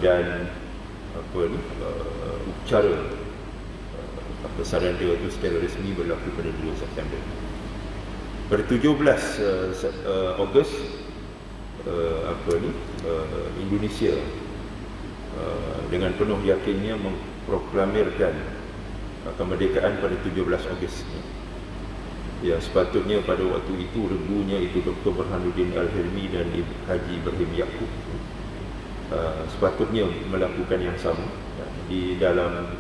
dan upacara surrender itu secara resmi berlaku pada 2 September. Pada 17 Ogos Indonesia dengan penuh yakinnya memproklamirkan kemerdekaan pada 17 Ogos. Yang sepatutnya pada waktu itu regunya itu Dr. Burhanuddin Al-Hilmi dan Haji Ibrahim Yaakob sepatutnya melakukan yang sama di dalam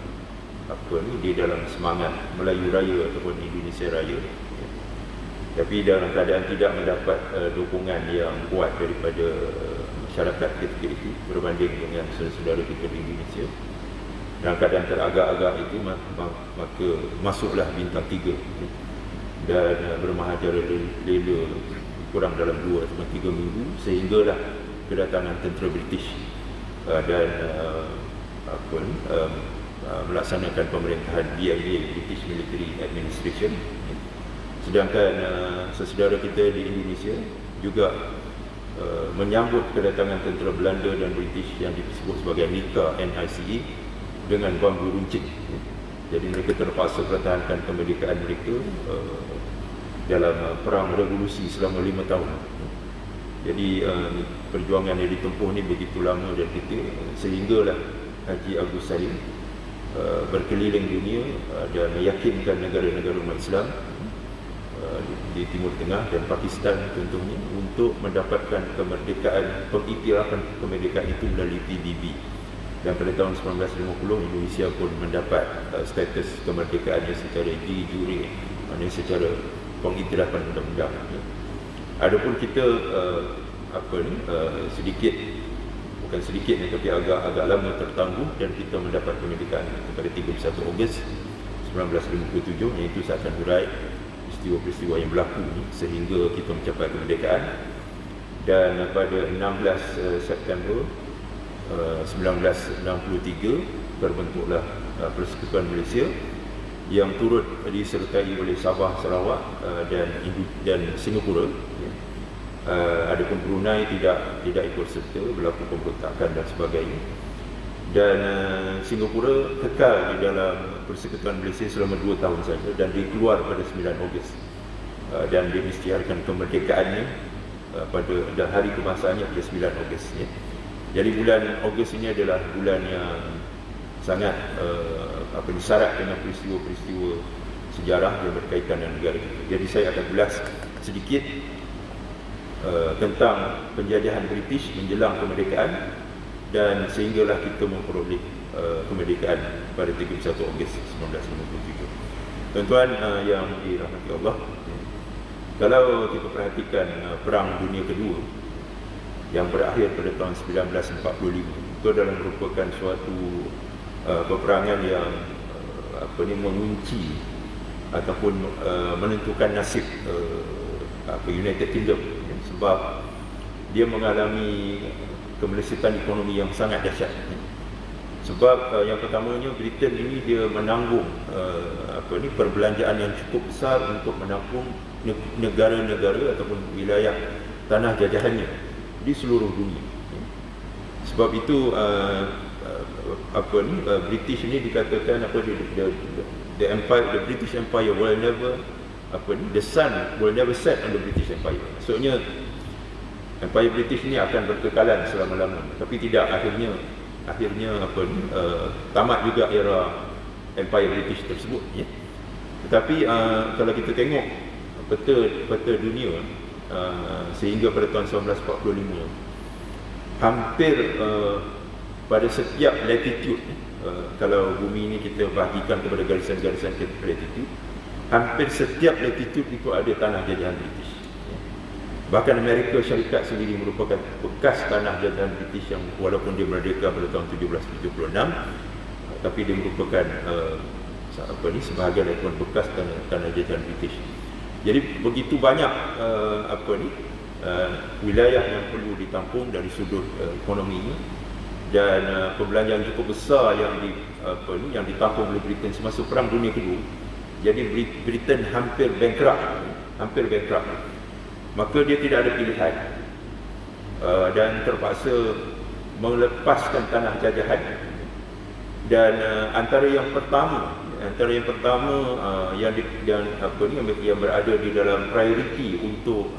di dalam semangat Melayu Raya ataupun Indonesia Raya, tapi dalam keadaan tidak mendapat dukungan yang kuat daripada masyarakat ketika itu berbanding dengan saudara-saudara kita di Indonesia. Dalam keadaan teragak-agak itu maka masuklah bintang 3 dan bermahajaran lela kurang dalam 2 atau 3 minggu, sehinggalah kedatangan tentera British dan melaksanakan pemerintahan BMA, British Military Administration. Sedangkan saudara kita di Indonesia juga menyambut kedatangan tentera Belanda dan British yang disebut sebagai NICA, NICE, dengan bambu runcing. Jadi mereka terpaksa pertahankan kemerdekaan mereka dalam perang revolusi selama 5 tahun. Jadi perjuangan yang ditempuh ni begitu lama dan kita, sehinggalah Haji Agus Salim berkeliling dunia dan meyakinkan negara-negara umat Islam di Timur Tengah dan Pakistan contohnya untuk mendapatkan kemerdekaan, pengiktirafan kemerdekaan itu melalui PBB. Dan pada tahun 1950 Indonesia pun mendapat status kemerdekaannya secara de jure, maknanya secara pengiktirafan undang-undang. Adapun kita sedikit, bukan sedikit tapi agak lama tertangguh, dan kita mendapat kemerdekaan pada 31 Ogos 1957, iaitu saya akan hurai peristiwa-peristiwa yang berlaku sehingga kita mencapai kemerdekaan. Dan pada 16 September 1963 terbentuklah Persekutuan Malaysia yang turut disertai oleh Sabah, Sarawak dan Singapura. Adapun Brunei tidak ikut serta, berlaku pemberontakan dan sebagainya. Dan Singapura kekal di dalam Persekutuan Malaysia selama 2 tahun saja dan dikeluar pada 9 Ogos dan diisytiharkan kemerdekaannya pada hari kebangsaannya pada 9 Ogos. Jadi bulan Ogos ini adalah bulan yang sangat syarat dengan peristiwa-peristiwa sejarah yang berkaitan dengan negara kita. Jadi saya akan ulas sedikit tentang penjajahan British menjelang kemerdekaan dan sehinggalah kita memperoleh kemerdekaan pada 31 Ogos 1953. Tuan-tuan yang dirahmati Allah, kalau kita perhatikan Perang Dunia Kedua yang berakhir pada tahun 1945, itu adalah merupakan suatu peperangan yang mengunci ataupun menentukan nasib United Kingdom, sebab dia mengalami kemelesetan ekonomi yang sangat dahsyat. Sebab yang pertamanya, Britain ini dia menanggung perbelanjaan yang cukup besar untuk menampung negara-negara ataupun wilayah tanah jajahannya di seluruh dunia. Sebab itu British ini dikatakan the British Empire will never the sun will never set on the British Empire. Maksudnya Empire British ini akan berkekalan selama-lamanya, tapi tidak, akhirnya tamat juga era Empire British tersebut, ya. Tetapi kalau kita tengok peta dunia sehingga pada tahun 1945, hampir pada setiap latitude, kalau bumi ini kita bahagikan kepada garisan-garisan latitude, hampir setiap latitude itu ada tanah jajahan British. Bahkan Amerika Syarikat sendiri merupakan bekas tanah jajahan British yang walaupun dia merdeka pada tahun 1776, tapi dia merupakan sebahagian daripada bekas tanah jajahan British. Jadi begitu banyak wilayah yang perlu ditampung dari sudut ekonominya, dan perbelanjaan cukup besar yang ditampung oleh Britain semasa Perang Dunia Kedua. Jadi Britain hampir bankrupt. Maka dia tidak ada pilihan dan terpaksa melepaskan tanah jajahan. Dan antara yang pertama yang berada di dalam prioriti untuk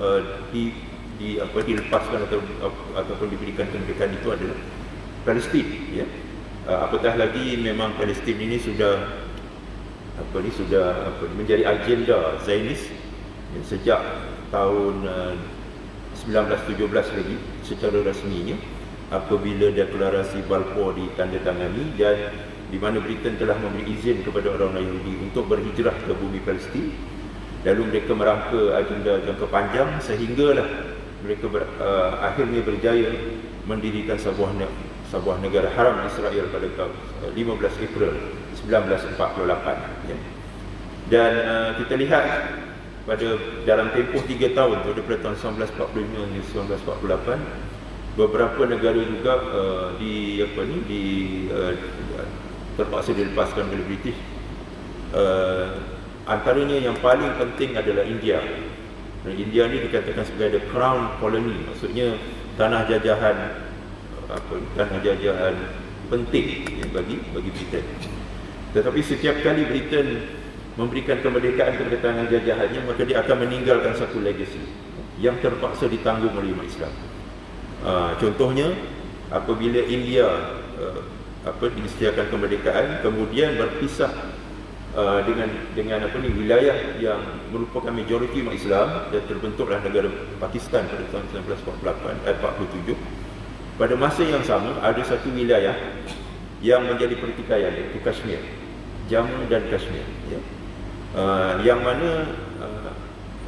dilepaskan ataupun diberikan kemerdekaan itu adalah Palestin, ya. Apatah lagi memang Palestin ini sudah menjadi agenda Zionis, ya, sejak tahun 1917 lagi secara rasminya, apabila deklarasi Balfour ditandatangani dan di mana Britain telah memberi izin kepada orang-orang Yahudi untuk berhijrah ke bumi Palestin. Lalu mereka merangka agenda jangka panjang sehinggalah mereka akhirnya berjaya mendirikan sebuah negara haram Israel pada 15 April 1948, ya. Dan kita lihat pada dalam tempoh 3 tahun daripada tahun 1945 hingga 1948, beberapa negara juga terpaksa dilepaskan oleh British. Antaranya yang paling penting adalah India. Dan India ni dikatakan sebagai the crown colony, maksudnya tanah jajahan penting, ya, bagi Britain. Tetapi setiap kali Britain memberikan kemerdekaan kepada tanah jajahannya, maka dia akan meninggalkan satu legacy yang terpaksa ditanggung oleh umat Islam. Contohnya, apabila India disediakan kemerdekaan, kemudian berpisah dengan wilayah yang merupakan majoriti umat Islam, dan terbentuklah negara Pakistan pada tahun 1947. Pada masa yang sama, ada satu wilayah yang menjadi pertikaian, iaitu Kashmir, Jammu dan Kashmir, ya. Yang mana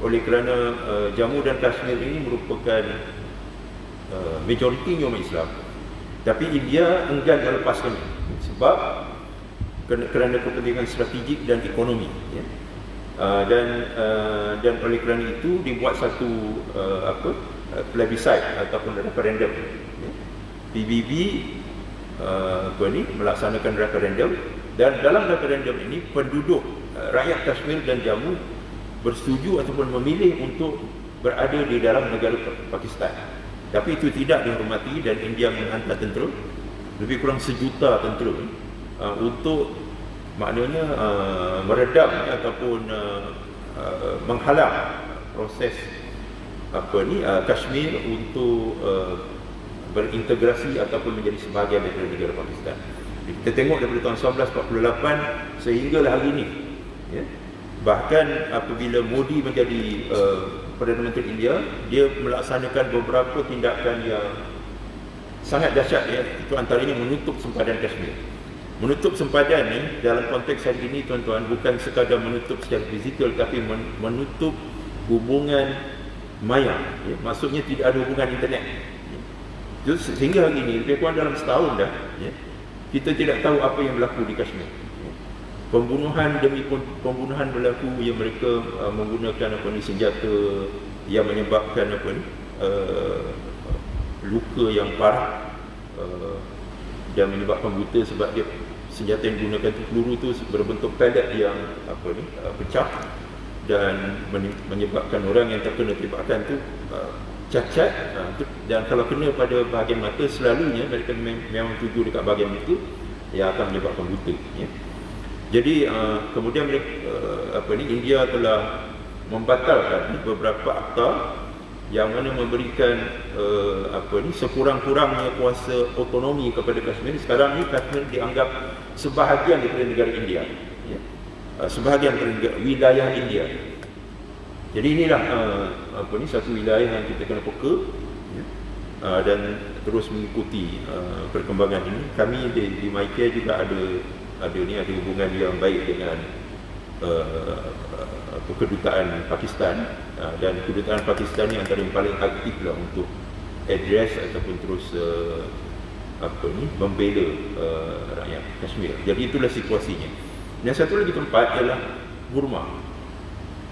oleh kerana Jammu dan Kashmir ini merupakan majoritinya umat Islam, tapi India enggan melepaskannya sebab kerana kepentingan strategik dan ekonomi, ya. Dan oleh kerana itu dibuat satu plebiscite ataupun referendum, ya. PBB melaksanakan referendum, dan dalam referendum ini penduduk rakyat Kashmir dan Jammu bersetuju ataupun memilih untuk berada di dalam negara Pakistan. Tapi itu tidak dihormati, dan India menghantar tentera, lebih kurang 1 juta tentera, untuk maknanya meredam ataupun menghalang proses Kashmir untuk berintegrasi ataupun menjadi sebahagian daripada negara Pakistan. Kita tengok daripada tahun 1948 sehinggalah hari ini, ya. Bahkan apabila Modi menjadi Perdana Menteri India, dia melaksanakan beberapa tindakan yang sangat dahsyat, ya. Itu antaranya menutup sempadan Kashmir. Menutup sempadan ni dalam konteks hari ini, tuan-tuan, bukan sekadar menutup secara fizikal, tapi menutup hubungan maya, ya. Maksudnya tidak ada hubungan internet, ya. Sehingga hari ini, lebih kurang dalam setahun dah, ya, kita tidak tahu apa yang berlaku di Kashmir. Pembunuhan demi pembunuhan berlaku, yang mereka menggunakan senjata yang menyebabkan luka yang parah, dan menyebabkan buta sebab dia senjata yang digunakan itu, peluru tu berbentuk pellet yang pecah, dan menyebabkan orang yang terkena tembakan tu cacat, dan kalau kena pada bahagian mata, selalunya mereka memang tuju dekat bahagian itu yang akan menyebabkan buta, ya. Jadi kemudian India telah membatalkan beberapa akta yang mana memberikan sekurang-kurangnya kuasa otonomi kepada Kashmir. Sekarang ni Kashmir dianggap sebahagian daripada negara India, ya. Sebahagian daripada wilayah India. Jadi inilah satu wilayah yang kita kena peka, ya, dan terus mengikuti perkembangan ini. Kami di MyCare juga ada hubungan yang baik dengan kedutaan Pakistan, dan kedutaan Pakistan ni antara yang paling aktif lah untuk address ataupun terus membela rakyat Kashmir. Jadi itulah situasinya. Dan satu lagi tempat ialah Burma.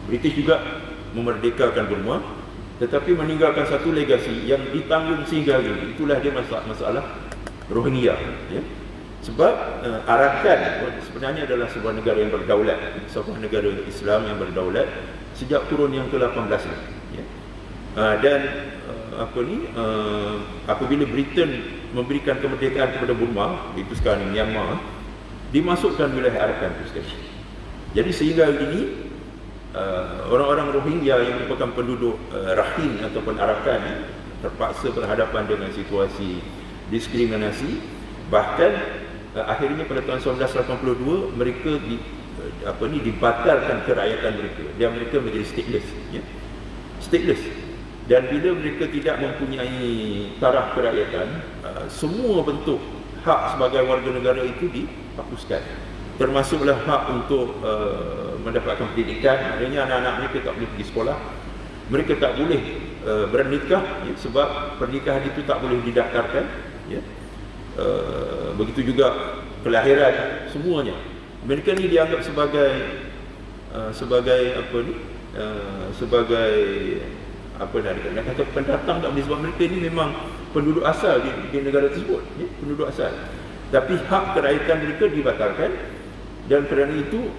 British juga memerdekakan Burma, tetapi meninggalkan satu legasi yang ditanggung sehingga hari ini. Itulah dia masalah Rohingya, ya. Sebab Arakan sebenarnya adalah sebuah negara yang berdaulat, sebuah negara Islam yang berdaulat sejak kurun yang ke-18, ya. Dan apabila Britain memberikan kemerdekaan kepada Burma, itu sekarang Myanmar, dimasukkan wilayah Arakan itu sekali. Jadi sehingga ini orang-orang Rohingya yang merupakan penduduk Rakhine ataupun Arakan terpaksa berhadapan dengan situasi diskriminasi. Bahkan akhirnya pada tahun 1982 mereka dibatalkan kerakyatan mereka dan mereka menjadi stateless, ya. Stateless. Dan bila mereka tidak mempunyai taraf kerakyatan, semua bentuk hak sebagai warga negara itu dihapuskan, termasuklah hak untuk mendapatkan pendidikan. Maknanya anak-anak mereka tak boleh pergi sekolah, mereka tak boleh bernikah, ya, sebab pernikahan itu tak boleh didaftarkan, ya. Begitu juga kelahiran, semuanya. Mereka ni dianggap sebagai nak kata pendatang tak boleh, sebab mereka ni memang penduduk asal di negara tersebut, ya, penduduk asal. Tapi hak kerakyatan mereka dibatalkan, dan kerana itu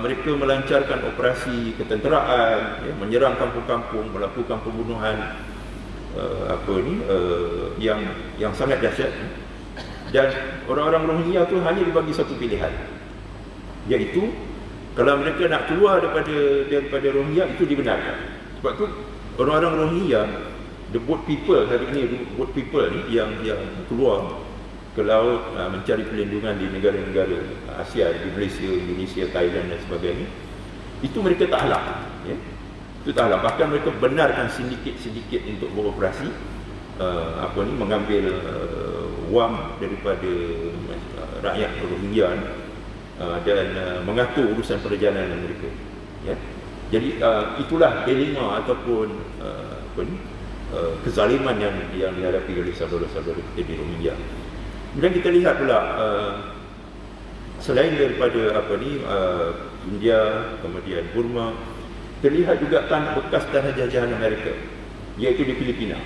mereka melancarkan operasi ketenteraan, ya, menyerang kampung-kampung, melakukan pembunuhan yang sangat dahsyat. Dan orang-orang Rohingya tu hanya dibagi satu pilihan, iaitu kalau mereka nak keluar daripada Rohingya, itu dibenarkan. Sebab tu orang-orang Rohingya, the boat people hari ini, boat people ni yang keluar ke laut mencari perlindungan di negara-negara Asia, di Malaysia, Indonesia, Thailand dan sebagainya, itu mereka tak halang, ya. Itu tak halang. Bahkan mereka benarkan sedikit-sedikit untuk beroperasi, mengambil wang daripada rakyat Rohingya dan mengatur urusan perjalanan mereka, ya. Jadi itulah dilema ataupun kezaliman yang dihadapi oleh saudara-saudara kita di Rohingya. Kemudian kita lihat pula selain daripada India, kemudian Burma, terlihat juga bekas tanah jajahan Amerika, iaitu di Filipina.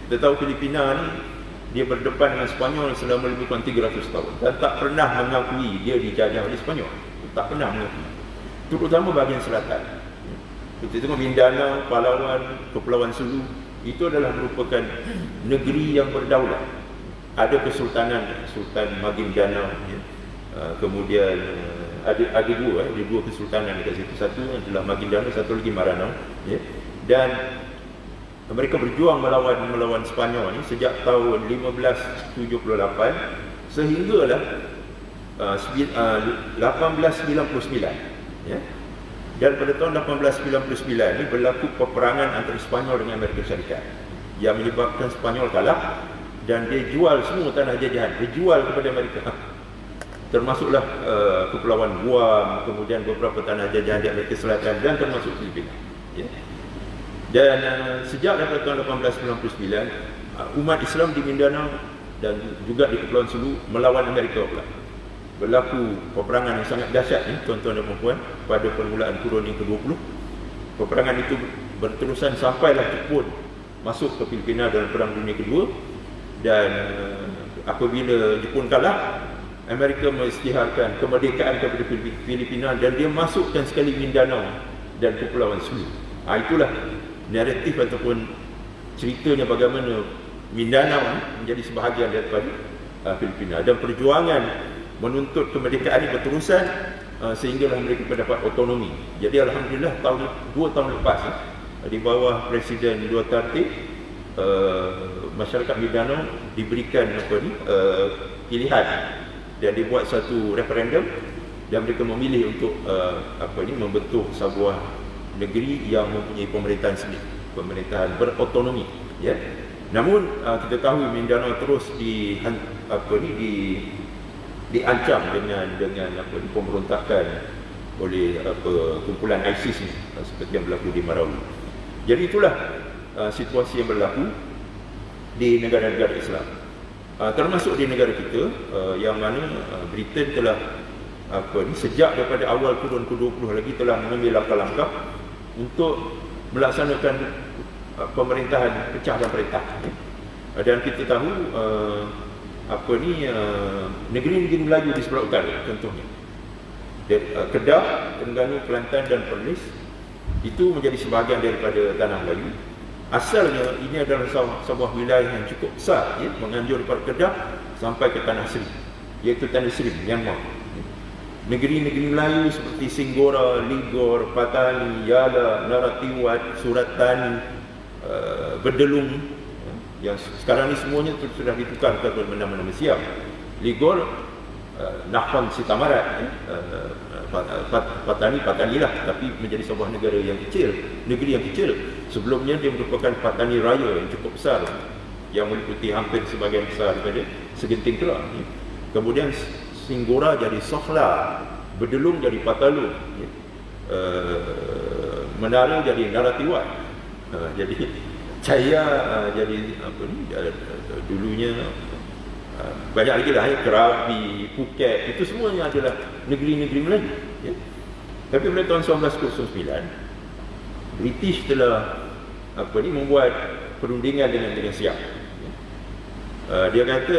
Kita tahu Filipina ni dia berdepan dengan Sepanyol selama lebih kurang 300 tahun dan tak pernah mengakui dia dijajah oleh Sepanyol. Tak pernah mengakui. Terutama bahagian selatan. Kita tengok Mindanao, Palawan, Kepulauan Sulu, itu adalah merupakan negeri yang berdaulat. Ada kesultanan, Sultan Maguindanao, ya. Kemudian ada dua kesultanan dekat situ. Satu adalah Maguindanao, satu lagi Maranao, ya. Dan mereka berjuang melawan Sepanyol ni sejak tahun 1578 sehinggalah 1899, ya. Dan pada tahun 1899 ni berlaku peperangan antara Sepanyol dengan Amerika Syarikat yang menyebabkan Sepanyol kalah dan dia jual semua tanah jajahan, dia jual kepada Amerika, termasuklah Kepulauan Guam, kemudian beberapa tanah jajahan di Amerika Selatan dan termasuk Filipina, ya. Dan sejak daripada tahun 1899 umat Islam di Mindanao dan juga di Kepulauan Sulu melawan Amerika pula. Berlaku peperangan yang sangat dahsyat ni, tuan-tuan dan puan-puan, pada permulaan kurun yang ke-20. Peperangan itu berterusan sampailah Jepun masuk ke Filipina dalam Perang Dunia Kedua. Dan apabila Jepun kalah, Amerika mengisytiharkan kemerdekaan kepada Filipina dan dia masukkan sekali Mindanao dan Kepulauan Sulu. Itulah naratif ataupun ceritanya bagaimana Mindanao menjadi sebahagian daripada Filipina, dan perjuangan menuntut kemerdekaan ini berterusan sehinggalah mereka mendapat otonomi. Jadi alhamdulillah 2 tahun lepas di bawah Presiden Duterte, masyarakat Mindanao diberikan pilihan dan dibuat satu referendum dan mereka memilih untuk membentuk sebuah negeri yang mempunyai pemerintahan sendiri, pemerintahan berotonomi, ya. Namun kita tahu Mindanao terus diancam dengan pemberontakan oleh kumpulan ISIS ni, seperti yang berlaku di Marawi. Jadi itulah situasi yang berlaku di negara-negara Islam, termasuk di negara kita, yang mana Britain telah sejak daripada awal kurun ke-20 lagi telah mengambil langkah-langkah untuk melaksanakan pemerintahan pecah dan perintah. Dan kita tahu negeri-negeri Melayu di sebelah utara, contohnya Kedah, Terengganu, Kelantan dan Perlis, itu menjadi sebahagian daripada tanah Melayu. Asalnya ini adalah sebuah wilayah yang cukup besar, ya, menganjur daripada Kedah sampai ke Tanah Seri, iaitu Tanah Seri, Myanmar. Negeri-negeri Melayu seperti Singgora, Ligor, Patani, Yala, Naratiwat, Suratani, Bedelung, yang sekarang ni semuanya sudah ditukar ke nama-nama Siam. Ligor, Nakhon Sitamarat, Patani lah, tapi menjadi sebuah negara yang kecil, negeri yang kecil. Sebelumnya dia merupakan Patani Raya yang cukup besar, yang meliputi hampir sebahagian besar daripada Segenting Kelang. Kemudian Singgora jadi Sokhla, Bedelung jadi Patalung, Menara jadi Naratiwat, jadi Chaya jadi apa ni, dulunya banyak lagi lah, Krabi, Phuket, itu semuanya adalah negeri-negeri Melayu, ya. Tapi pada tahun 1909 British telah membuat perundingan dengan Siam, ya. Dia kata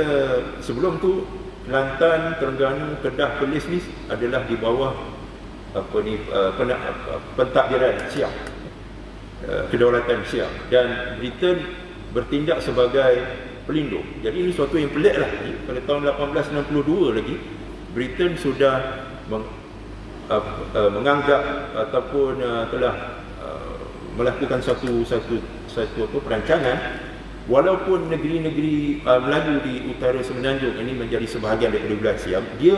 sebelum tu Kelantan, Terengganu, Kedah, Perlis ni adalah di bawah pentadbiran Siam, kedaulatan Siam, dan Britain bertindak sebagai pelindung. Jadi ini suatu yang pelik lah. Pada tahun 1862 lagi Britain sudah menganggap ataupun telah melakukan satu perancangan, walaupun negeri-negeri Melayu di utara Semenanjung ini menjadi sebahagian daripada wilayah Siam, dia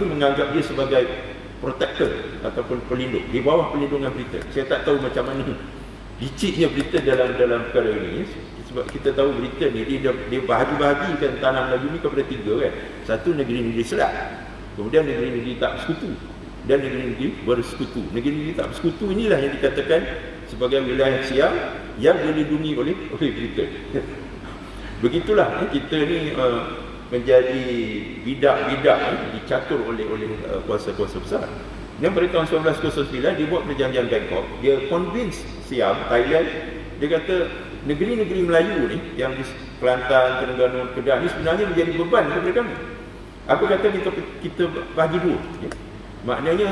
menganggap dia sebagai protector ataupun pelindung di bawah pelindungan Britain. Saya tak tahu macam mana liciknya Britain dalam perkara ini, sebab kita tahu Britain ni dia bahagi-bahagikan tanah Melayu ni kepada tiga, kan. Satu, negeri-negeri selat, kemudian negeri-negeri tak bersekutu, dan negeri-negeri bersekutu. Negeri-negeri tak bersekutu inilah yang dikatakan sebagai wilayah Siam yang dilindungi oleh Britain. Begitulah kita ni menjadi bidak-bidak dicatur oleh kuasa-kuasa besar. Dan pada tahun 1909 dibuat perjanjian Bangkok. Dia convince Siam, Thailand, dia kata negeri-negeri Melayu ni yang di Kelantan, Terengganu, Kedah ni sebenarnya menjadi beban kepada kami. Apa kata kita bagi dua, ya? Maknanya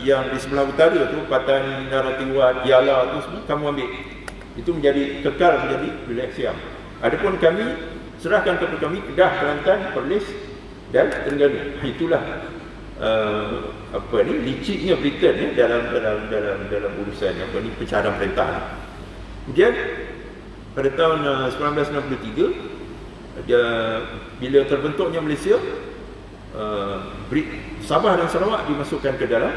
yang di sebelah utara tu, Patani, Naratiwat, Yala tu semua kamu ambil. Itu menjadi kekal menjadi wilayah Siam. Adapun kami serahkan kepada kami Kedah, Kelantan, Perlis dan Terengganu. Itulah liciknya Britain, ya, dalam urusan pencarian perintahan. Kemudian pada tahun 1963 bila terbentuknya Malaysia, Sabah dan Sarawak dimasukkan ke dalam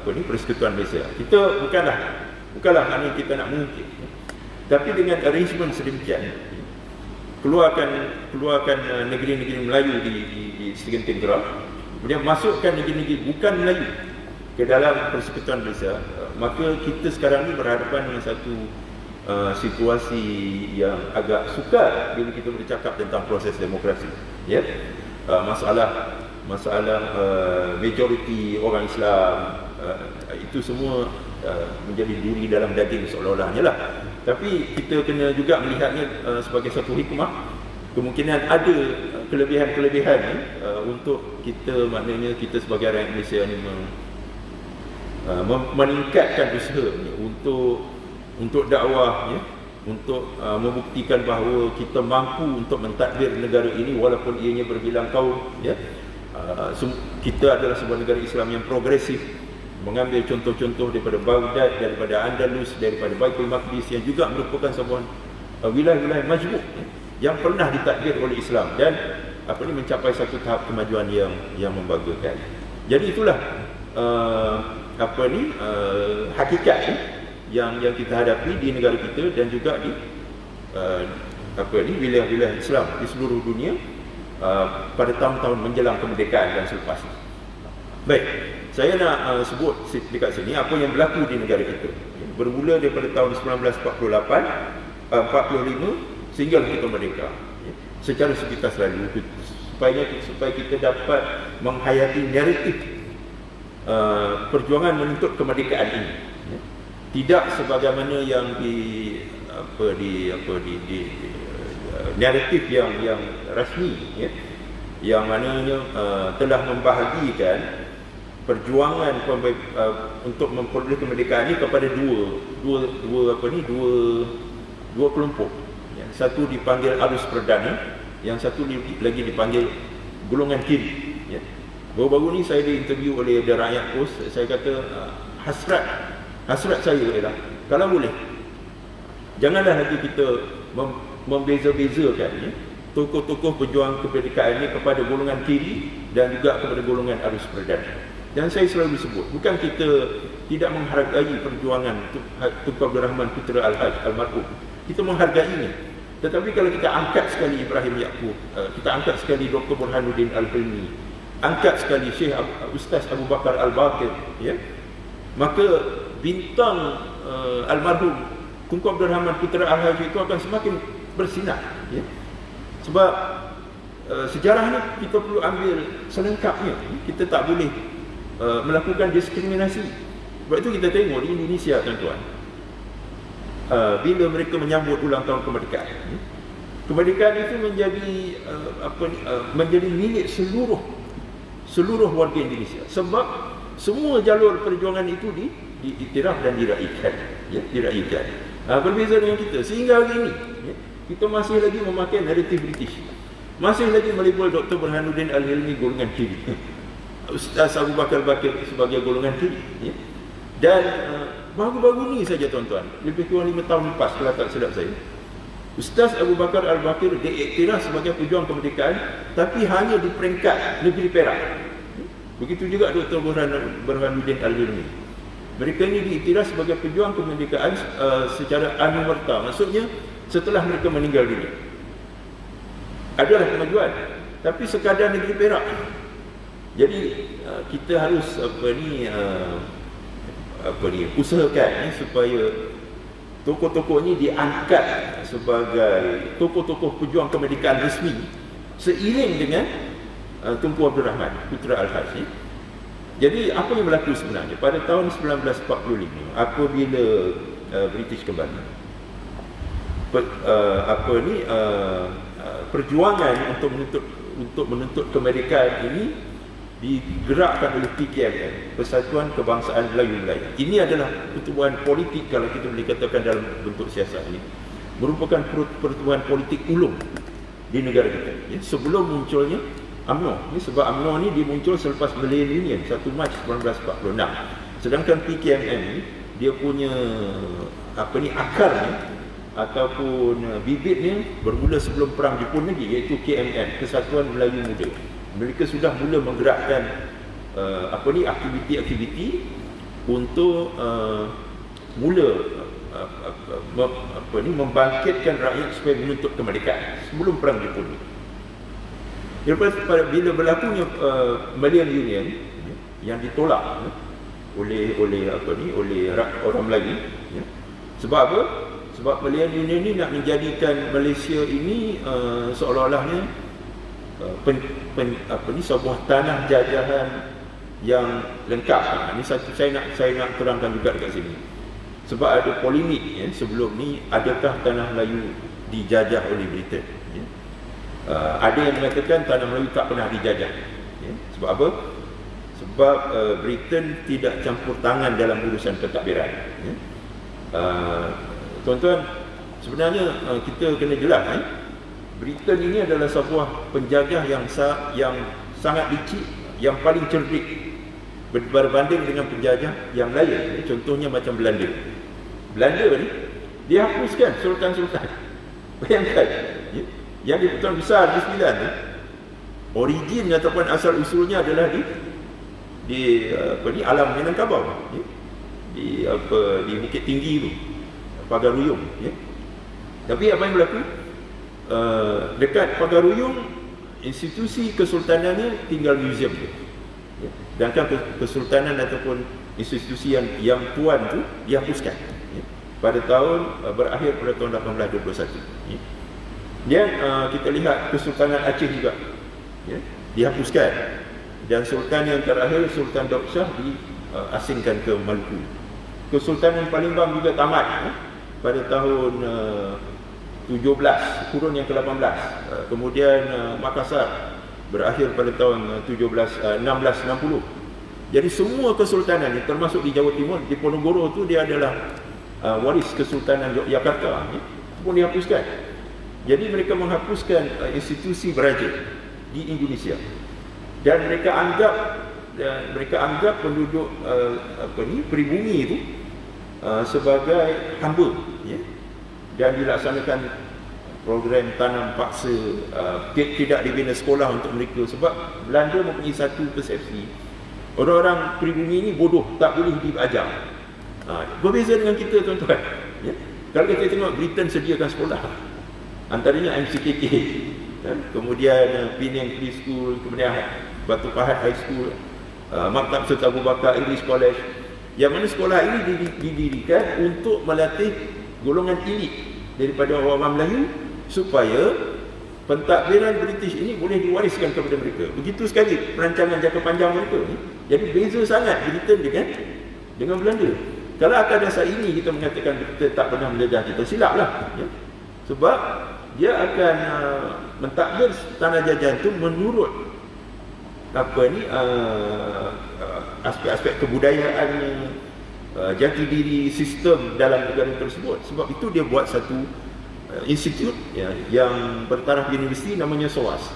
Persekutuan Malaysia. Kita bukanlah maknanya kita nak mengungkit, tapi dengan arrangement sedemikian, keluarkan negeri-negeri Melayu di Segenting Kelang, kemudian masukkan negeri-negeri bukan Melayu ke dalam Persekutuan Malaysia, maka kita sekarang ni berhadapan dengan satu situasi yang agak sukar bila kita bercakap tentang proses demokrasi, ya. Masalah majoriti orang Islam, itu semua menjadi duri dalam daging seolah-olahnya lah. Tapi kita kena juga melihatnya sebagai satu hikmah. Kemungkinan ada kelebihan-kelebihan untuk kita, maknanya kita sebagai rakyat Malaysia ni meningkatkan usaha ni untuk dakwah, ya, untuk membuktikan bahawa kita mampu untuk mentadbir negara ini walaupun ianya berbilang kaum, ya. Kita adalah sebuah negara Islam yang progresif, mengambil contoh-contoh daripada Baghdad, daripada Andalus, daripada Baitul Maqdis yang juga merupakan sebuah wilayah-wilayah majmuk, ya, yang pernah ditadbir oleh Islam dan mencapai satu tahap kemajuan yang membanggakan. Jadi itulah hakikat yang kita hadapi di negara kita dan juga di wilayah-wilayah Islam di seluruh dunia pada tahun-tahun menjelang kemerdekaan dan selepas. Baik, saya nak sebut dekat sini apa yang berlaku di negara kita. Bermula daripada tahun 1945 sehingga kita merdeka, ya, secara sepintas lalu, supaya kita dapat menghayati naratif perjuangan menuntut kemerdekaan ini, ya. Tidak sebagaimana yang naratif yang rasmi, ya, yang mananya telah membahagikan perjuangan untuk memperoleh kemerdekaan ini kepada dua kelompok. Yang satu dipanggil arus perdana, yang satu lagi dipanggil golongan kiri. Ya. Baru-baru ni saya diinterview oleh The Rakyat Post. Saya kata hasrat saya ialah kalau boleh janganlah lagi kita membeza-bezakan ya, tokoh-tokoh pejuang kemerdekaan ini kepada golongan kiri dan juga kepada golongan arus perdana. Dan saya selalu sebut, bukan kita tidak menghargai perjuangan Tunku Abdul Rahman Putera Al-Haj almarhum. Kita menghargainya. Tetapi kalau kita angkat sekali Ibrahim Yaakob, kita angkat sekali Dr. Burhanuddin Al-Hilmi, angkat sekali Syekh Ustaz Abu Bakar Al-Baqir, ya, maka bintang almarhum Tunku Abdul Rahman Putera Al-Haj itu akan semakin bersinar. Ya. Sebab sejarah ni kita perlu ambil selengkapnya. Kita tak boleh melakukan diskriminasi. Sebab itu kita tengok di Indonesia, tuan-tuan, bila mereka menyambut ulang tahun kemerdekaan, kemerdekaan itu menjadi milik seluruh warga Indonesia. Sebab semua jalur perjuangan itu diiktiraf dan diraikan, ya, diraikan. Berbeza dengan kita sehingga hari ini, ya, kita masih lagi memakai naratif British, masih lagi melabel Dr. Burhanuddin Al-Hilmi golongan kiri, Ustaz Abu Bakar Al-Baqir sebagai golongan kiri, ya. Dan baru-baru ni saja, tuan-tuan, lebih kurang 5 tahun lepas kalau tak silap saya, Ustaz Abu Bakar Al-Baqir diiktiraf sebagai pejuang kemerdekaan, tapi hanya di peringkat negeri Perak. Begitu juga Dr. Burhanuddin Al-Hilmi. Mereka ini diiktiraf sebagai pejuang kemerdekaan secara anumerta. Maksudnya setelah mereka meninggal dunia. Adalah kemajuan, tapi sekadar negeri Perak. Jadi kita harus usahakan supaya tokoh-tokoh ini diangkat sebagai tokoh-tokoh pejuang kemerdekaan resmi seiring dengan Tunku Abdul Rahman Putera Al-Haj. Jadi apa yang berlaku sebenarnya pada tahun 1945 apabila British kembali, perjuangan untuk menuntut kemerdekaan ini digerakkan oleh PKMN, Persatuan Kebangsaan Melayu-Melayu. Ini adalah pertubuhan politik, kalau kita boleh katakan dalam bentuk siasat ini, merupakan pertubuhan politik ulung di negara kita, ya, sebelum munculnya UMNO. Ini sebab UMNO ni dia muncul selepas Malayan Union 1 Mac 1946. Sedangkan PKMN ni dia punya akarnya ataupun bibitnya bermula sebelum perang Jepun lagi, iaitu KMN, Kesatuan Melayu Muda. Mereka sudah mula menggerakkan aktiviti-aktiviti untuk membangkitkan rakyat supaya menuntut kemerdekaan sebelum perang Jepun. Lepas bila berlakunya Malayan Union yang ditolak oleh orang Melayu, ya. Sebab apa? Sebab Malayan Union ini nak menjadikan Malaysia ini seolah-olahnya sebuah tanah jajahan yang lengkap. Ini saya nak terangkan juga dekat sini. Sebab ada polemik, ya, sebelum ni, adakah tanah Melayu dijajah oleh Britain? Ya. Ada yang mengatakan tanah Melayu tak pernah dijajah. Ya. Sebab apa? Sebab Britain tidak campur tangan dalam urusan pentadbiran. Ya. Tuan-tuan, sebenarnya kita kena jelas, Britain ini adalah sebuah penjajah yang sangat licik, yang paling cerdik berbanding dengan penjajah yang lain. Contohnya macam Belanda. Belanda ni dia hapuskan sultan-sultan. Bayangkan, ya? Yang di Pertuan Besar di Sembilan ni, origin ataupun asal usulnya adalah di Alam Minangkabau, ya? di Bukit Tinggi tu, Pagar Ruyung, ya? Tapi apa yang berlaku? Dekat Pagar Ruyung, institusi kesultanannya tinggal museum tu, ya? Sedangkan kesultanan ataupun institusi yang tuan tu dihapuskan, ya? Pada tahun berakhir pada tahun 1821, ya? Dan kita lihat Kesultanan Aceh juga, ya, dihapuskan. Dan sultan yang terakhir, Sultan Daud Shah, diasingkan ke Maluku. Kesultanan Palembang juga tamat, ya, pada tahun 17, kurun yang ke-18. Kemudian Makassar berakhir pada tahun 1660. Jadi semua kesultanan, termasuk di Jawa Timur, di Ponorogo tu dia adalah waris Kesultanan Yogyakarta, ya, pun dihapuskan. Jadi mereka menghapuskan institusi beraja di Indonesia, dan mereka anggap penduduk peribumi itu sebagai hamba, ya, dan dilaksanakan program tanam paksa, tidak dibina sekolah untuk mereka, sebab Belanda mempunyai satu persepsi, orang-orang pribumi ini bodoh, tak boleh diajar. Berbeza dengan kita, tuan-tuan, ya. Kalau kita tengok Britain sediakan sekolah, antaranya MCKK, ya, kemudian Penang Preschool, kemudian Batu Pahat High School, Maktab Sultan Abu Bakar English College, yang mana sekolah ini didirikan untuk melatih golongan elit daripada orang Melayu supaya pentadbiran British ini boleh diwariskan kepada mereka. Begitu sekali perancangan jangka panjang mereka ni. Jadi beza sangat Britain dengan Belanda. Kalau atas dasar ini kita mengatakan kita tak pernah menjajah, kita silaplah, ya. Sebab dia akan mentadbir tanah jajahan itu menurut aspek-aspek kebudayaannya, jati diri sistem dalam negara tersebut. Sebab itu dia buat satu institut, ya, yang bertaraf universiti, namanya SOAS,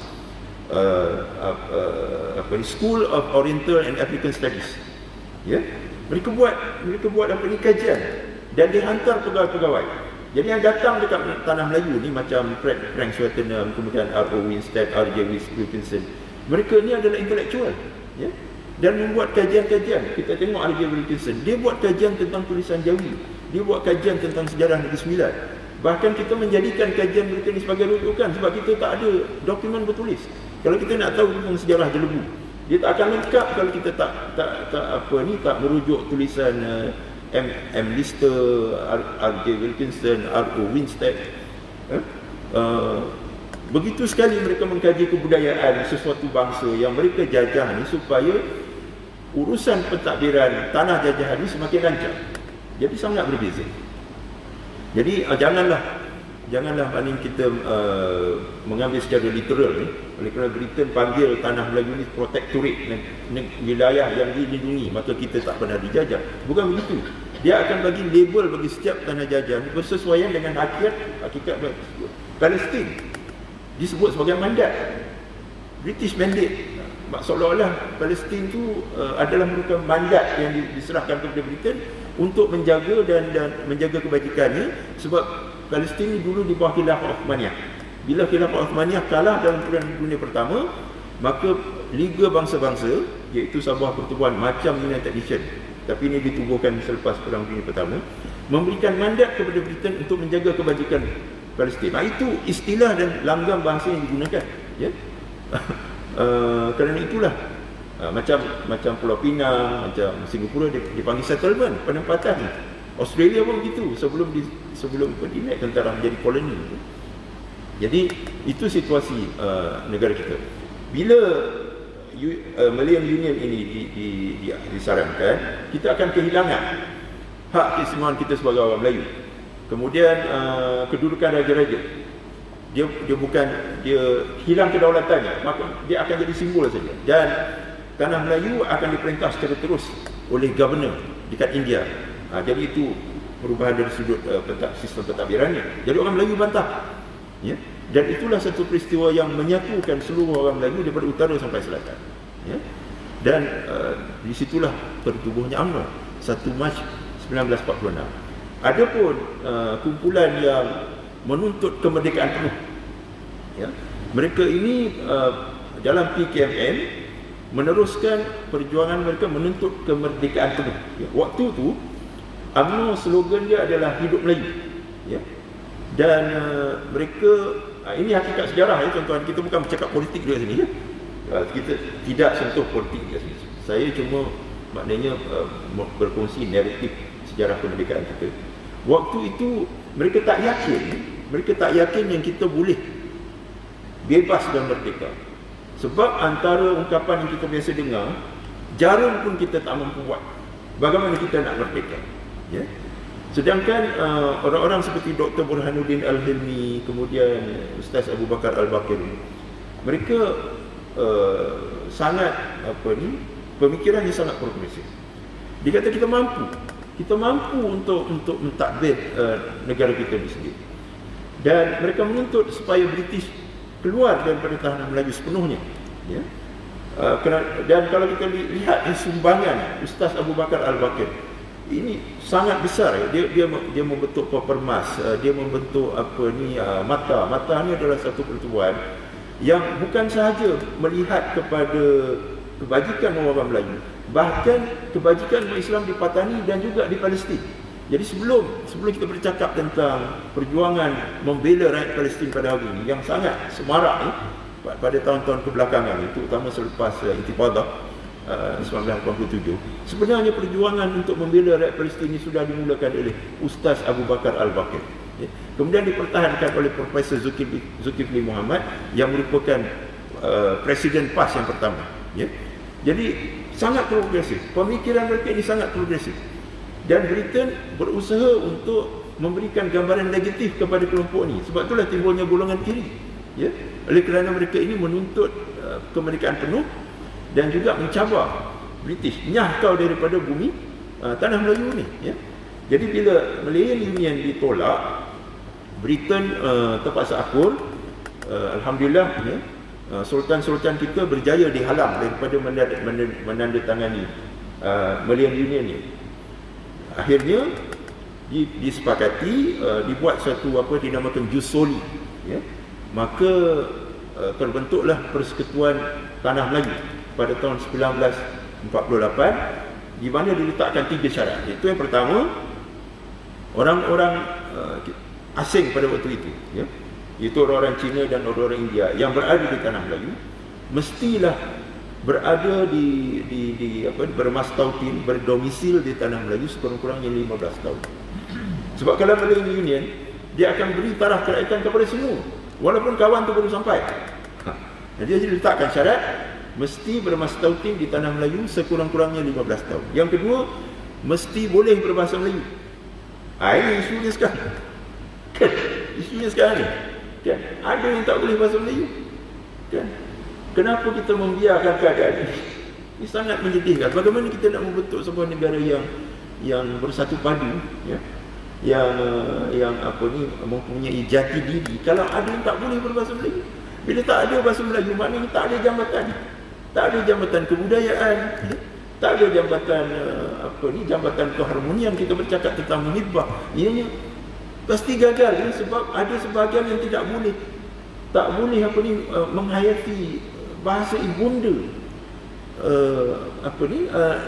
School of Oriental and African Studies, ya. Mereka buat kajian dan dihantar pegawai-pegawai. Jadi yang datang dekat tanah Melayu ni macam Frank Swettenham, kemudian R.O. Winstead, R.J. Wilkinson, mereka ni adalah intelektual, ya, dan membuat kajian-kajian. Kita tengok R.J. Wilkinson, dia buat kajian tentang tulisan Jawi, dia buat kajian tentang sejarah Negeri Sembilan. Bahkan kita menjadikan kajian mereka ni sebagai rujukan, sebab kita tak ada dokumen bertulis. Kalau kita nak tahu tentang sejarah Jelebu, dia tak akan lengkap kalau kita tak merujuk tulisan M. Lister, R.J. Wilkinson, R.O. Winstead. Begitu sekali mereka mengkaji kebudayaan sesuatu bangsa yang mereka jajah ni, supaya urusan pentadbiran tanah jajahan ni semakin lancar. Jadi sangat berbeza. Jadi janganlah paling kita mengambil secara literal ni. Oleh kerana Britain panggil tanah Melayu ni protectorate, wilayah yang dilindungi, maka kita tak pernah dijajah. Bukan begitu. Dia akan bagi label bagi setiap tanah jajahan bersesuaian dengan hakikat Palestin. Disebut sebagai mandat, British Mandate. Seolah-olah Palestin itu adalah merupakan mandat yang diserahkan kepada Britain untuk menjaga dan menjaga kebajikannya, sebab Palestin dulu di bawah Khilafah Uthmaniyah. Bila Khilafah Uthmaniyah kalah dalam Perang Dunia Pertama, maka Liga Bangsa-Bangsa, iaitu sebuah pertubuhan macam United Nations, tapi ini ditubuhkan selepas Perang Dunia Pertama, memberikan mandat kepada Britain untuk menjaga kebajikan Palestin. Itu istilah dan langgam bahasa yang digunakan, ya. Kerana itulah macam Pulau Pinang, macam Singapura dipanggil settlement, penempatan. Australia pun begitu sebelum dinaik tentara menjadi koloni. Jadi itu situasi negara kita. Bila Malayan Union ini disarankan, kita akan kehilangan hak keistimewaan kita sebagai orang Melayu. Kemudian kedudukan raja-raja, dia hilang kedaulatannya, maka dia akan jadi simbol saja. Dan tanah Melayu akan diperintah secara terus oleh governor dekat India. Jadi itu perubahan dari sudut sistem pentadbirannya. Jadi orang Melayu bantah, ya? Dan itulah satu peristiwa yang menyatukan seluruh orang Melayu daripada utara sampai selatan, ya? Dan disitulah tertubuhnya UMNO 1 Mac 1946. Adapun kumpulan yang menuntut kemerdekaan penuh, ya, mereka ini dalam PKMN meneruskan perjuangan mereka menuntut kemerdekaan penuh, ya. Waktu tu UMNO slogan dia adalah hidup Melayu, ya. Dan mereka, ini hakikat sejarah, ya tuan-tuan, kita bukan bercakap politik di sini, ya. Kita tidak sentuh politik di sini. Saya cuma maknanya berkongsi naratif sejarah kemerdekaan kita. Waktu itu mereka tak yakin yang kita boleh bebas dan merdeka. Sebab antara ungkapan yang kita biasa dengar, jarum pun kita tak mampu buat, bagaimana kita nak merdeka, ya? Sedangkan orang-orang seperti Dr. Burhanuddin Al-Hilmi, kemudian Ustaz Abu Bakar Al-Bakiri, mereka sangat pemikirannya sangat progresif. Dia kata kita mampu kita mampu untuk mentadbir negara kita di sendiri. Dan mereka menuntut supaya British keluar daripada tahanan Melayu sepenuhnya, ya. Dan kalau kita lihat sumbangan Ustaz Abu Bakar Al-Bakir ini sangat besar, ya. Dia membentuk Papermas, dia membentuk Mata ni adalah satu pertubuhan yang bukan sahaja melihat kepada kebajikan orang Melayu, bahkan kebajikan umat Islam di Patani dan juga di Palestin. Jadi sebelum kita bercakap tentang perjuangan membela rakyat Palestin pada hari ini yang sangat semarak pada tahun-tahun kebelakangan, terutama selepas Intifadah 1987, sebenarnya perjuangan untuk membela rakyat Palestin ini sudah dimulakan oleh Ustaz Abu Bakar Al-Bakir, ya. Kemudian dipertahankan oleh Profesor Zulkifli Muhammad yang merupakan Presiden PAS yang pertama, ya. Jadi sangat progresif, pemikiran mereka ini sangat progresif. Dan Britain berusaha untuk memberikan gambaran negatif kepada kelompok ini. Sebab itulah timbulnya golongan kiri, ya. Oleh kerana mereka ini menuntut kemerdekaan penuh dan juga mencabar British, nyah kau daripada bumi tanah Melayu ni, ya. Jadi bila Malayan Union ditolak, Britain terpaksa akur. Alhamdulillah, ya, sultan-sultan kita berjaya dihalang daripada menandatangani Malayan Union ni. Akhirnya disepakati, dibuat satu dinamakan Jus Soli, ya. Maka terbentuklah Persekutuan Tanah Melayu pada tahun 1948, di mana diletakkan 3 syarat. Itu yang pertama, orang-orang asing pada waktu itu, ya, iaitu orang-orang Cina dan orang-orang India yang berada di Tanah Melayu mestilah berada bermastautin, berdomisil di Tanah Melayu sekurang-kurangnya 15 tahun. Sebab kalau Malayan Union, dia akan beri taraf kerajaan kepada semua, walaupun kawan tu baru sampai. Jadi dia letakkan syarat mesti bermastautin di Tanah Melayu sekurang-kurangnya 15 tahun. Yang kedua, mesti boleh berbahasa Melayu. Ini isunya sekarang, kan? Isunya sekarang ni, kan? Ada yang tak boleh bahasa Melayu, kan? Kenapa kita membiarkan keadaan ini? Ini sangat menyedihkan. Bagaimana kita nak membentuk sebuah negara yang bersatu padu, ya? Yang mempunyai jati diri kalau ada yang tak boleh berbahasa Melayu. Bila tak ada bahasa Melayu, maknanya tak ada jambatan. Tak ada jambatan kebudayaan, ya? Tak ada jambatan jambatan keharmonian. Kita bercakap tentang muhibbah, ianya pasti gagal, ya? Sebab ada sebahagian yang tak boleh menghayati bahasa ibunda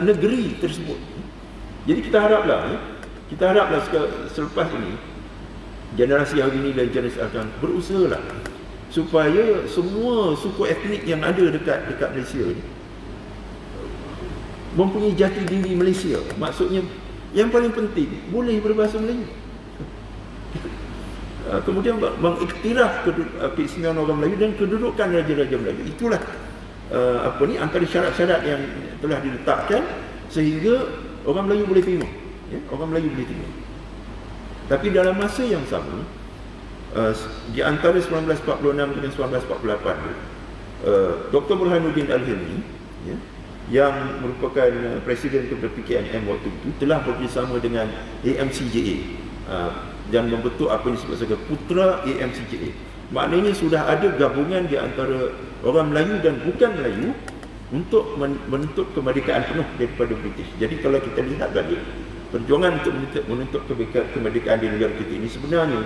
negeri tersebut. Jadi kita haraplah selepas ini generasi hari ini dan generasi akan berusahalah supaya semua suku etnik yang ada dekat Malaysia ni mempunyai jati diri Malaysia. Maksudnya yang paling penting boleh berbahasa Melayu. Kemudian mengiktiraf keistimewaan orang Melayu dan kedudukan raja-raja Melayu. Itulah antara syarat-syarat yang telah diletakkan sehingga orang Melayu boleh terima, ya? Orang Melayu boleh terima. Tapi dalam masa yang sama, di antara 1946 dan 1948, Dr. Burhanuddin Al-Hilmi, ya, yang merupakan Presiden kepada PKMM waktu itu, telah bekerjasama dengan AMCJA dan membentuk apa yang disebut sebagai Putra AMCJA. Maknanya sudah ada gabungan di antara orang Melayu dan bukan Melayu untuk menuntut kemerdekaan penuh daripada British. Jadi kalau kita lihat tadi, perjuangan untuk menuntut kemerdekaan di negara kita ini sebenarnya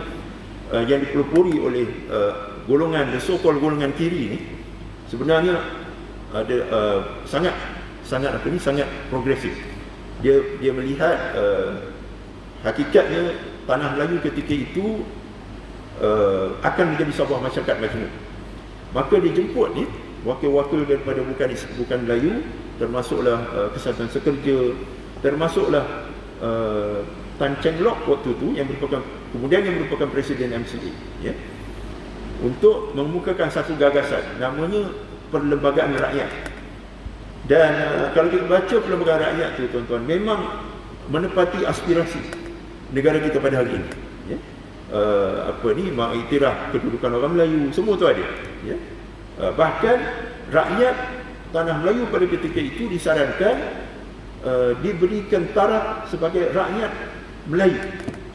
yang dipelopori oleh golongan, the so-called golongan kiri ini, sebenarnya ada sangat progresif. Dia melihat hakikatnya tanah Melayu ketika itu akan menjadi sebuah masyarakat majmuk. Maka dijemput ni wakil-wakil daripada bukan Melayu, termasuklah Kesatuan Sekerja, termasuklah Tan Cheng Lock waktu itu yang merupakan Presiden MCA, ya, untuk mengemukakan satu gagasan namanya Perlembagaan Rakyat. Dan kalau kita baca Perlembagaan Rakyat tu, tuan-tuan, memang menepati aspirasi negara kita pada hari ini, ya. Mengiktiraf kedudukan orang Melayu, semua tu ada, ya. Bahkan rakyat tanah Melayu pada ketika itu disarankan diberikan taraf sebagai rakyat Melayu.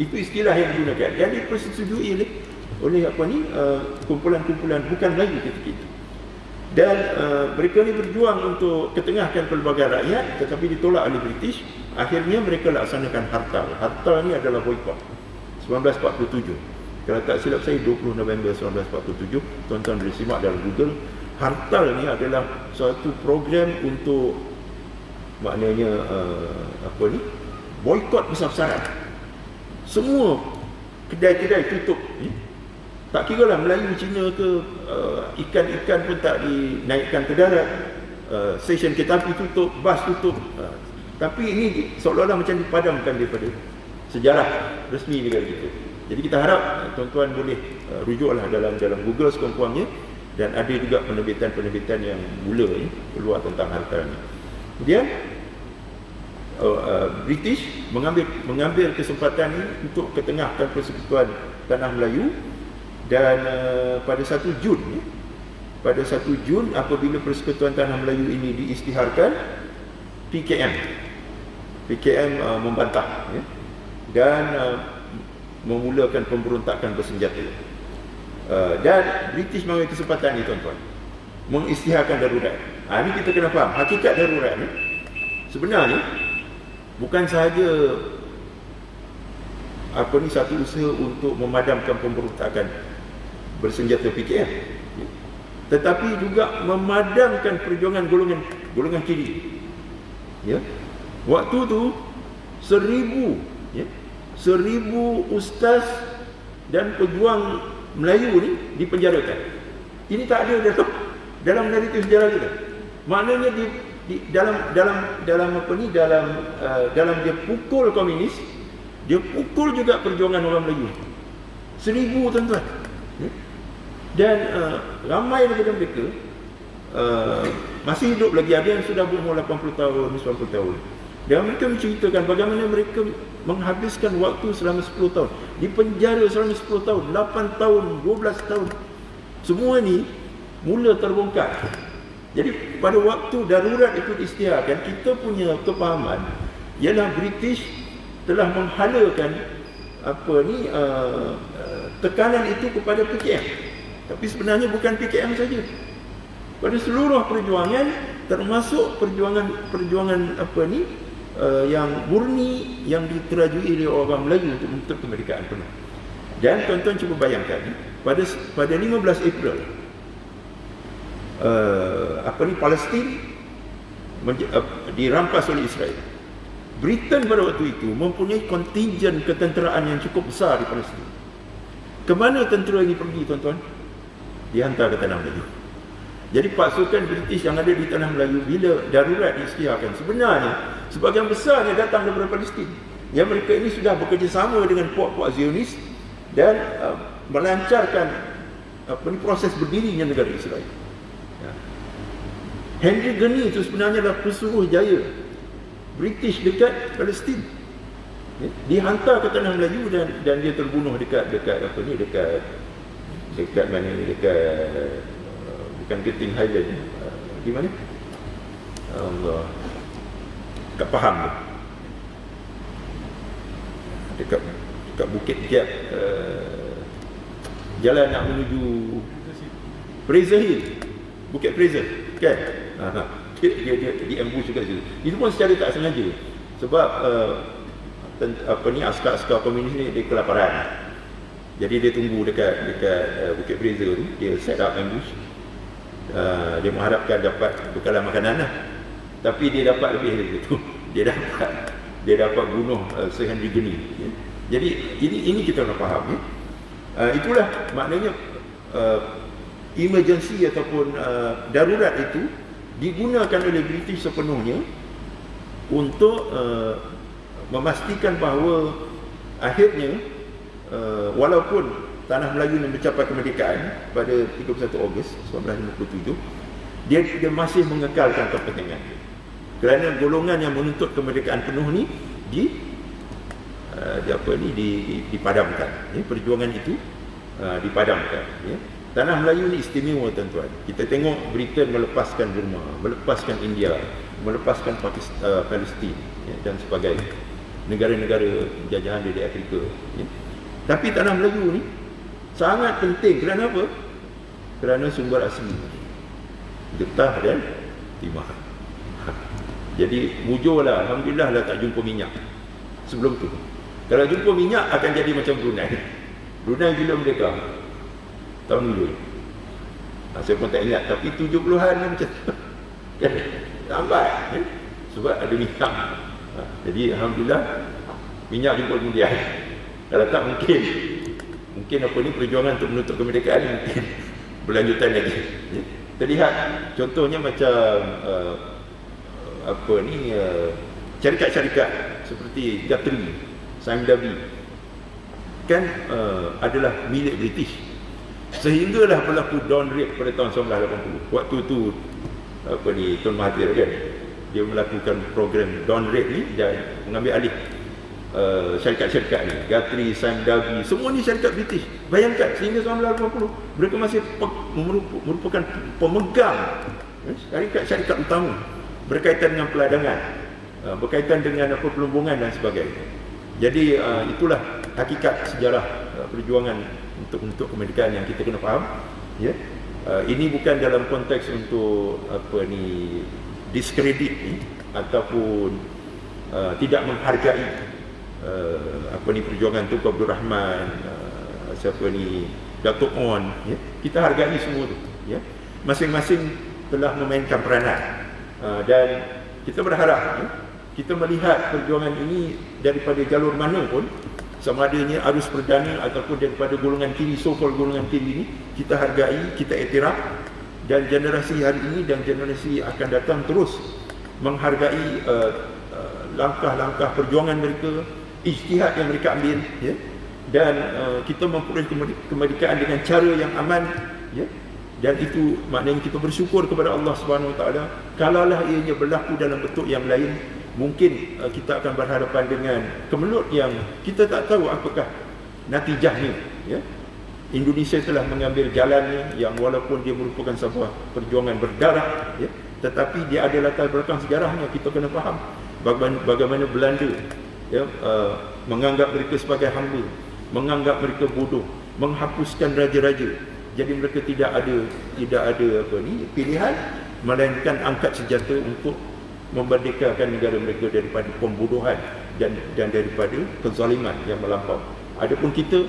Itu istilah yang digunakan. Yang dipersetujui oleh kumpulan-kumpulan bukan Melayu ketika itu. Dan mereka ni berjuang untuk ketengahkan pelbagai rakyat, tetapi ditolak oleh British. Akhirnya mereka laksanakan hartal. Hartal ni adalah boikot 1947. Kalau tak silap saya 20 November 1947, tuan-tuan boleh simak dalam Google. Hartal ni adalah suatu program untuk maknanya boikot besar-besaran. Semua kedai-kedai tutup. Tak kira lah Melayu, Cina ke, ikan-ikan pun tak dinaikkan ke darat, stesen kereta api tutup, bas tutup. Tapi ini seolah-olah macam dipadamkan daripada sejarah resmi negara kita. Jadi kita harap tuan-tuan boleh rujuklah dalam Google sekurang-kurangnya, dan ada juga penerbitan-penerbitan yang mula keluar tentang harta ini. Kemudian British mengambil kesempatan ini untuk ketengahkan persekutuan tanah Melayu. Dan pada 1 Jun apabila Persekutuan Tanah Melayu ini diisytiharkan, PKM membantah dan memulakan pemberontakan bersenjata. Dan British mengambil kesempatan ini, tuan-tuan, mengisytiharkan darurat. Ini kita kena faham hakikat darurat ni sebenarnya bukan sahaja satu usaha untuk memadamkan pemberontakan bersenjata PKM, tetapi juga memadamkan perjuangan golongan kiri. Waktu tu 1000 ustaz dan pejuang Melayu ni dipenjarakan. Ini tak ada dalam naratif sejarah kita. Maknanya dalam dia pukul komunis, dia pukul juga perjuangan orang Melayu. 1000, tuan-tuan. Dan ramai daripada mereka masih hidup lagi. Ada yang sudah berumur 80 tahun, 90 tahun. Dan mereka menceritakan bagaimana mereka menghabiskan waktu selama 10 tahun, di penjara selama 10 tahun, 8 tahun, 12 tahun. Semua ni mula terbongkar. Jadi pada waktu darurat itu diisytiharkan, kita punya kepahaman ialah British telah menghalakan tekanan itu kepada PKM. Tapi sebenarnya bukan PKM saja. Pada seluruh perjuangan, termasuk perjuangan yang murni yang diterajui oleh orang Melayu untuk menuntut kemerdekaan penuh. Dan tuan-tuan cuba bayangkan, pada 15 April Palestin dirampas oleh Israel. Britain pada waktu itu mempunyai kontingen ketenteraan yang cukup besar di Palestin. Kemana tentera ini pergi, tuan-tuan? Dihantar ke Tanah Melayu. Jadi pasukan British yang ada di Tanah Melayu bila darurat diisytiharkan, sebenarnya sebahagian besarnya datang daripada Palestin. Yang mereka ini sudah bekerjasama dengan puak-puak Zionis dan melancarkan proses berdirinya negara Israel. Henry Gurney itu sebenarnya adalah pesuruh jaya British dekat Palestin. Dihantar ke Tanah Melayu dan dia terbunuh dekat mana ni, bukan Genting Highland, di mana? Allah, dekat Pahang tu, dekat Bukit Giap, jalan nak menuju Fraser Hill, Bukit Fraser, kan? Dia di-ambush juga situ. Itu pun secara tak sengaja, sebab askar-askar komunis ni dia kelaparan. Jadi dia tunggu dekat Bukit Fraser tu, dia set up ambush. Dia mengharapkan dapat bekalan makanan lah. Tapi dia dapat lebih dari itu. Dia dapat bunuh Sir Henry Gurney. Jadi ini kita nak faham. Itulah maknanya emergency ataupun darurat itu digunakan oleh British sepenuhnya untuk memastikan bahawa akhirnya walaupun Tanah Melayu mencapai kemerdekaan pada 31 Ogos 1957, dia masih mengekalkan kepentingan. Kerana golongan yang menuntut kemerdekaan penuh ni dipadamkan. Perjuangan itu dipadamkan. Tanah Melayu ni istimewa tuan-tuan. Kita tengok Britain melepaskan Burma, melepaskan India, melepaskan Palestin, ya, dan sebagainya, negara-negara jajahan di Afrika, ya. Tapi tanah Melayu ni sangat penting. Kerana apa? Kerana sumber asli, getah dan timah. Jadi mujurlah, alhamdulillah lah tak jumpa minyak sebelum tu. Kalau jumpa minyak akan jadi macam Brunei. Brunei bila merdeka? Tahun dulu. Saya pun tak ingat, tapi 70-an macam tu. Lambat, ya? Sebab ada minyak. Jadi alhamdulillah minyak jumpa kemudian. Kalau tak mungkin apa ni, perjuangan untuk menuntut kemerdekaan mungkin berlanjutan lagi, ya? Terlihat contohnya macam syarikat-syarikat seperti Guthrie, Sime Darby kan adalah milik British, sehinggalah berlaku Dawn Raid pada tahun 1980. Waktu tu Tun Mahathir kan, dia melakukan program Dawn Raid ni dan mengambil alih syarikat-syarikat ni. Guthrie, Sime Darby, semua ni syarikat British. Bayangkan sehingga 1980 mereka masih merupakan pemegang syarikat-syarikat utama berkaitan dengan peladangan, berkaitan dengan pelumbungan dan sebagainya. Jadi itulah hakikat sejarah perjuangan untuk kemerdekaan yang kita kena faham, ya. Ini bukan dalam konteks untuk diskredit ataupun tidak menghargai perjuangan Tunku Abdul Rahman, Datuk On, ya. Kita hargai semua tu, ya. Masing-masing telah memainkan peranan, dan kita berharap, ya, kita melihat perjuangan ini daripada jalur mana pun, sama adanya arus perdana ataupun daripada golongan kiri, so-called golongan kiri ini, kita hargai, kita iktiraf, dan generasi hari ini dan generasi akan datang terus menghargai langkah-langkah perjuangan mereka, ijtihad yang mereka ambil, ya. Dan kita memperoleh kemerdekaan dengan cara yang aman, ya. Dan itu maknanya kita bersyukur kepada Allah Subhanahu Wa Taala. Kalaulah ianya berlaku dalam bentuk yang lain, mungkin kita akan berhadapan dengan kemelut yang kita tak tahu apakah natijahnya, ya. Indonesia telah mengambil jalannya yang walaupun dia merupakan sebuah perjuangan berdarah, ya, tetapi dia ada latar belakang sejarahnya. Kita kena faham bagaimana Belanda, ya, menganggap mereka sebagai hamba, menganggap mereka bodoh, menghapuskan raja-raja. Jadi mereka tidak ada pilihan melainkan angkat senjata untuk memerdekakan negara mereka daripada pembodohan dan daripada kezaliman yang melampau. Adapun kita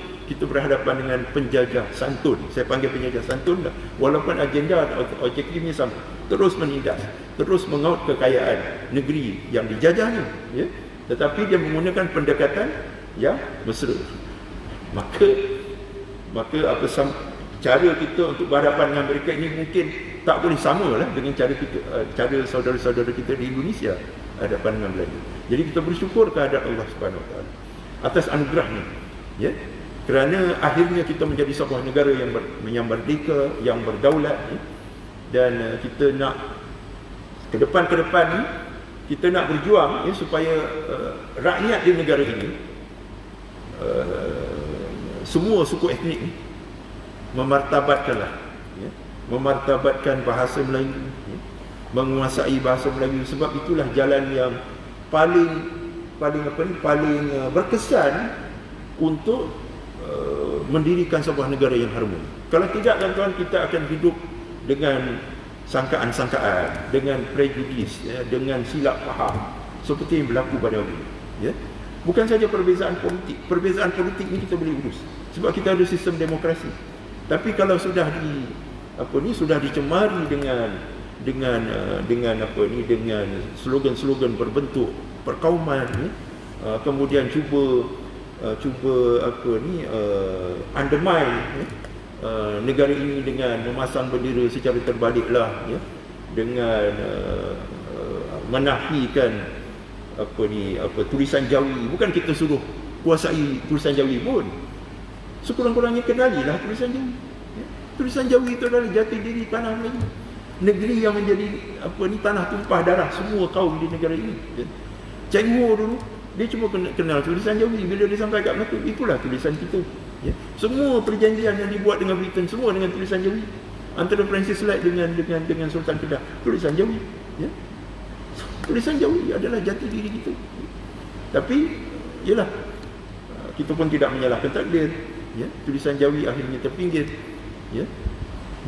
berhadapan dengan penjajah santun. Saya panggil penjajah santun dah. Walaupun agenda objektifnya sama, terus menindas, terus mengaut kekayaan negeri yang dijajahnya, ya. Tetapi dia menggunakan pendekatan yang mesra. Maka cara kita untuk berhadapan dengan mereka ini mungkin tak boleh samalah dengan cara saudara-saudara kita di Indonesia hadapan dengan Belanda. Jadi kita bersyukur kehadap Allah Subhanahu Wa Taala atas anugerahnya, ya. Kerana akhirnya kita menjadi sebuah negara yang merdeka, yang berdaulat, ya. Dan kita nak ke depan ni kita nak berjuang, ya, supaya rakyat di negara ini, semua suku etnik ni memartabatkanlah, ya, memartabatkan bahasa Melayu, ya, menguasai bahasa Melayu. Sebab itulah jalan yang paling berkesan untuk mendirikan sebuah negara yang harmoni. Kalau tidak, tuan-tuan, kita akan hidup dengan sangkaan-sangkaan, dengan prejudis, ya, dengan silap faham seperti yang berlaku pada hari ini, ya. Bukan saja perbezaan politik ini kita boleh urus sebab kita ada sistem demokrasi. Tapi kalau sudah dicemari dengan slogan-slogan berbentuk perkauman, ya, kemudian cuba undermine, ya, negara ini dengan memasang bendera secara terbaliklah, ya, dengan menafikan tulisan Jawi. Bukan kita suruh kuasai tulisan Jawi pun, sekurang-kurangnya kenalilah tulisan Jawi, ya. Tulisan Jawi itu adalah jati diri tanah Melayu, negeri yang menjadi tanah tumpah darah semua kaum di negara ini, ya. Cheng Ho dulu dia cuma kenal tulisan Jawi. Bila dia sampai kat Melaka, itulah tulisan kita, Ya. Semua perjanjian yang dibuat dengan Britain semua dengan tulisan Jawi. Antara Francis Light dengan Sultan Kedah, tulisan Jawi. Ya. Tulisan Jawi adalah jati diri kita. Tapi yalah, kita pun tidak menyalahkan takdir. Ya. Tulisan Jawi akhirnya terpinggir. Ya.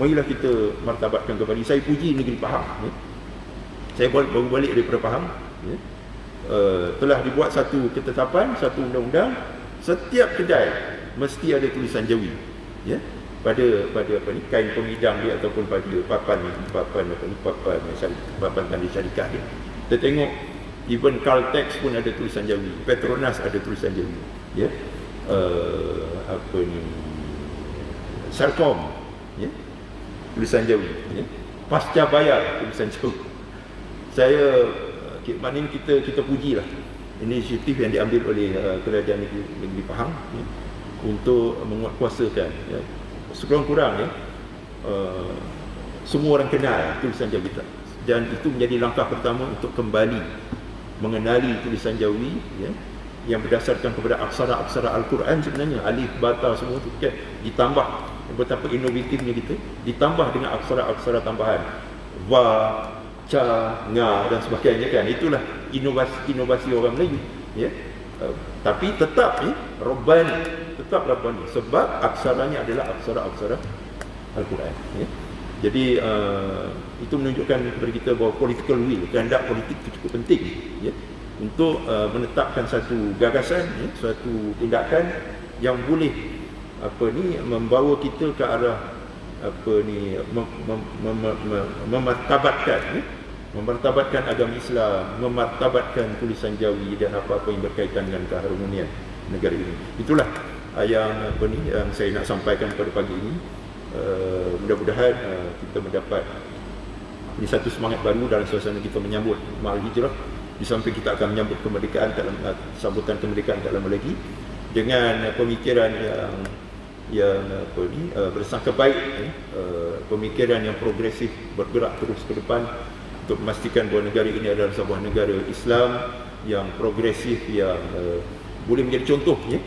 Marilah kita martabatkan kembali. Saya puji negeri Pahang. Ya. Saya baru balik daripada Pahang. Ya. Telah dibuat satu ketetapan, satu undang-undang, setiap kedai mesti ada tulisan Jawi, ya, pada apa ni, kain pengidang dia ataupun pada papan tanda syarikat dia. Kita tengok even Caltex pun ada tulisan Jawi, Petronas ada tulisan Jawi, ya. Apa ni, Sarkom, ya, tulisan Jawi, ya. Pasca bayar tulisan Jawi. Saya maknanya kita pujilah inisiatif yang diambil oleh kerajaan negeri Pahang, ya, untuk menguatkuasakan, ya, sekurang-kurang, ya, semua orang kenal tulisan Jawi, dan itu menjadi langkah pertama untuk kembali mengenali tulisan Jawi, ya, yang berdasarkan kepada aksara-aksara Al-Quran sebenarnya, alif, bata semua itu, kan, ditambah betapa inovatifnya kita, ditambah dengan aksara-aksara tambahan, va, ca, nga dan sebagainya, kan. Itulah inovasi orang Melayu, ya. Tapi tetap, ya, Rabbani, tetap Rabbani, sebab aksaranya adalah aksara-aksara Al-Quran, ya. Jadi itu menunjukkan kepada kita bahawa political will, kehendak politik itu cukup penting, ya, untuk menetapkan satu gagasan, ya, suatu tindakan yang boleh membawa kita ke arah memartabatkan, ya, memartabatkan agama Islam, memartabatkan tulisan Jawi dan apa-apa yang berkaitan dengan keharmonian negara ini. Itulah yang saya nak sampaikan pada pagi ini. Mudah-mudahan kita mendapat ini satu semangat baru dalam suasana kita menyambut Ma'al Hijrah. Di samping kita akan menyambut kemerdekaan dalam sambutan kemerdekaan tak lama lagi dengan pemikiran yang bersangka baik, pemikiran yang progresif, bergerak terus ke depan untuk memastikan bahawa negara ini adalah sebuah negara Islam yang progresif, yang boleh menjadi contoh, ya,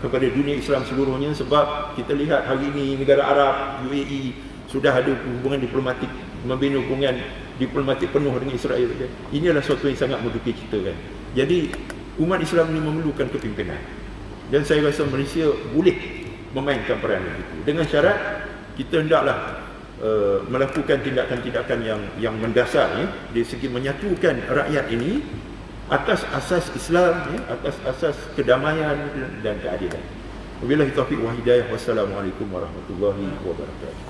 kepada dunia Islam seluruhnya. Sebab kita lihat hari ini negara Arab, UAE sudah ada hubungan diplomatik, membina hubungan diplomatik penuh dengan Israel, kan? Ini adalah sesuatu yang sangat menduka cita, kan? Jadi umat Islam ini memerlukan kepimpinan, dan saya rasa Malaysia boleh memainkan peranan itu, dengan syarat kita hendaklah melakukan tindakan-tindakan yang mendasar, ya, dari segi menyatukan rakyat ini atas asas Islam, ya, atas asas kedamaian dan keadilan. Wabillahi taufiq wa hidayah. Wassalamualaikum warahmatullahi wabarakatuh.